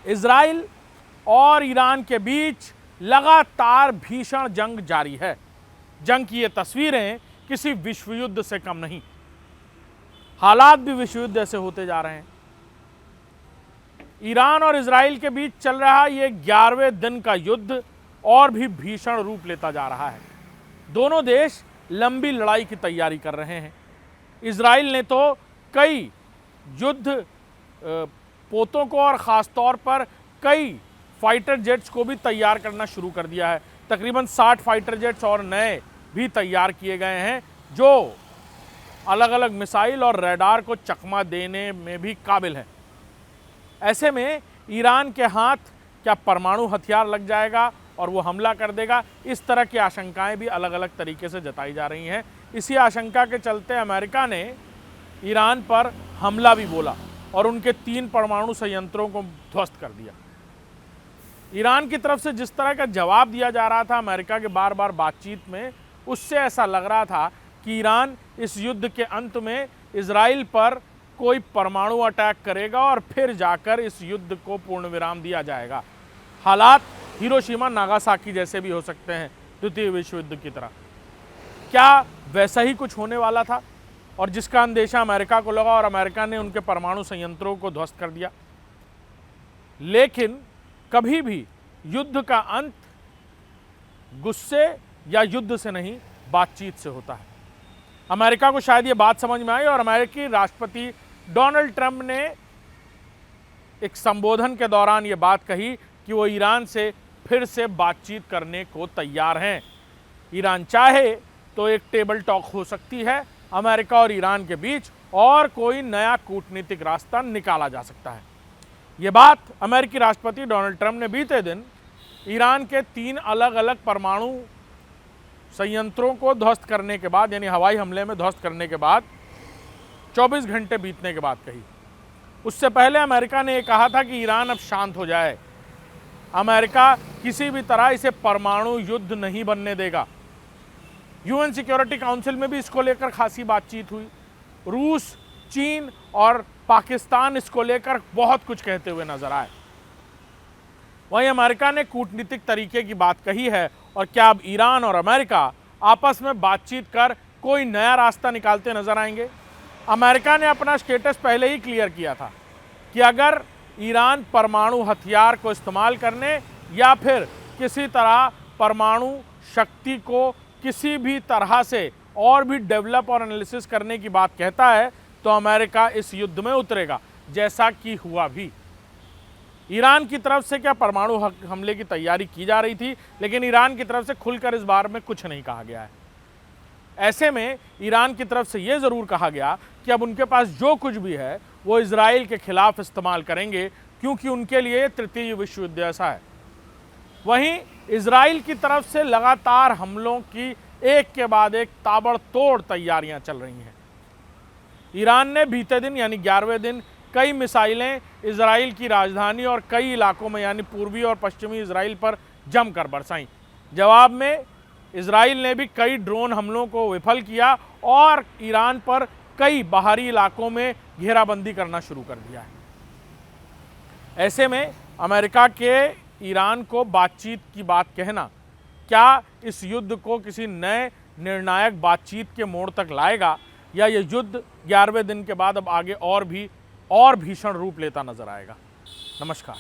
Israel और Iran के बीच लगातार भीषण जंग जारी है। जंग की ये तस्वीरें किसी विश्व युद्ध से कम नहीं। हालात भी विश्व युद्ध जैसे होते जा रहे हैं। ईरान और इजराइल के बीच चल रहा ये 11वें दिन का युद्ध और भी भीषण रूप लेता जा रहा है। दोनों देश लंबी लड़ाई की तैयारी कर रहे हैं। इजराइल ने तो कई युद्ध पोतों को और ख़ास तौर पर कई फाइटर जेट्स को भी तैयार करना शुरू कर दिया है। तकरीबन 60 फाइटर जेट्स और नए भी तैयार किए गए हैं जो अलग अलग मिसाइल और रडार को चकमा देने में भी काबिल हैं। ऐसे में ईरान के हाथ क्या परमाणु हथियार लग जाएगा और वो हमला कर देगा, इस तरह की आशंकाएं भी अलग अलग तरीके से जताई जा रही हैं। इसी आशंका के चलते अमेरिका ने ईरान पर हमला भी बोला और उनके 3 परमाणु संयंत्रों को ध्वस्त कर दिया। ईरान की तरफ से जिस तरह का जवाब दिया जा रहा था अमेरिका के बार बार बातचीत में, उससे ऐसा लग रहा था कि ईरान इस युद्ध के अंत में इजराइल पर कोई परमाणु अटैक करेगा और फिर जाकर इस युद्ध को पूर्ण विराम दिया जाएगा। हालात हिरोशिमा नागासाकी जैसे भी हो सकते हैं द्वितीय विश्व युद्ध की तरह। क्या वैसा ही कुछ होने वाला था और जिसका अंदेशा अमेरिका को लगा और अमेरिका ने उनके परमाणु संयंत्रों को ध्वस्त कर दिया। लेकिन कभी भी युद्ध का अंत गुस्से या युद्ध से नहीं, बातचीत से होता है। अमेरिका को शायद ये बात समझ में आई और अमेरिकी राष्ट्रपति डोनाल्ड ट्रंप ने एक संबोधन के दौरान ये बात कही कि वो ईरान से फिर से बातचीत करने को तैयार हैं। ईरान चाहे तो एक टेबल टॉक हो सकती है अमेरिका और ईरान के बीच और कोई नया कूटनीतिक रास्ता निकाला जा सकता है। ये बात अमेरिकी राष्ट्रपति डोनाल्ड ट्रंप ने बीते दिन ईरान के 3 अलग अलग परमाणु संयंत्रों को ध्वस्त करने के बाद, यानी हवाई हमले में ध्वस्त करने के बाद 24 घंटे बीतने के बाद कही। उससे पहले अमेरिका ने यह कहा था कि ईरान अब शांत हो जाए। अमेरिका किसी भी तरह इसे परमाणु युद्ध नहीं बनने देगा। यूएन सिक्योरिटी काउंसिल में भी इसको लेकर खासी बातचीत हुई। रूस, चीन और पाकिस्तान इसको लेकर बहुत कुछ कहते हुए नजर आए। वहीं अमेरिका ने कूटनीतिक तरीके की बात कही है और क्या अब ईरान और अमेरिका आपस में बातचीत कर कोई नया रास्ता निकालते नजर आएंगे? अमेरिका ने अपना स्टेटस पहले ही क्लियर किया था कि अगर ईरान परमाणु हथियार को इस्तेमाल करने या फिर किसी तरह परमाणु शक्ति को किसी भी तरह से और भी डेवलप और एनालिसिस करने की बात कहता है तो अमेरिका इस युद्ध में उतरेगा, जैसा कि हुआ भी। ईरान की तरफ से क्या परमाणु हमले की तैयारी की जा रही थी, लेकिन ईरान की तरफ से खुलकर इस बारे में कुछ नहीं कहा गया है। ऐसे में ईरान की तरफ से यह ज़रूर कहा गया कि अब उनके पास जो कुछ भी है वो इजराइल के खिलाफ इस्तेमाल करेंगे, क्योंकि उनके लिए तृतीय विश्व युद्ध ऐसा है। वहीं इजराइल की तरफ से लगातार हमलों की एक के बाद एक ताबड़तोड़ तैयारियां चल रही हैं। ईरान ने बीते दिन यानी 11वें दिन कई मिसाइलें इजराइल की राजधानी और कई इलाकों में यानी पूर्वी और पश्चिमी इजराइल पर जमकर बरसाई। जवाब में इजराइल ने भी कई ड्रोन हमलों को विफल किया और ईरान पर कई बाहरी इलाकों में घेराबंदी करना शुरू कर दिया है। ऐसे में अमेरिका के ईरान को बातचीत की बात कहना क्या इस युद्ध को किसी नए निर्णायक बातचीत के मोड़ तक लाएगा, या यह युद्ध 11वें दिन के बाद अब आगे और भीषण रूप लेता नजर आएगा? नमस्कार।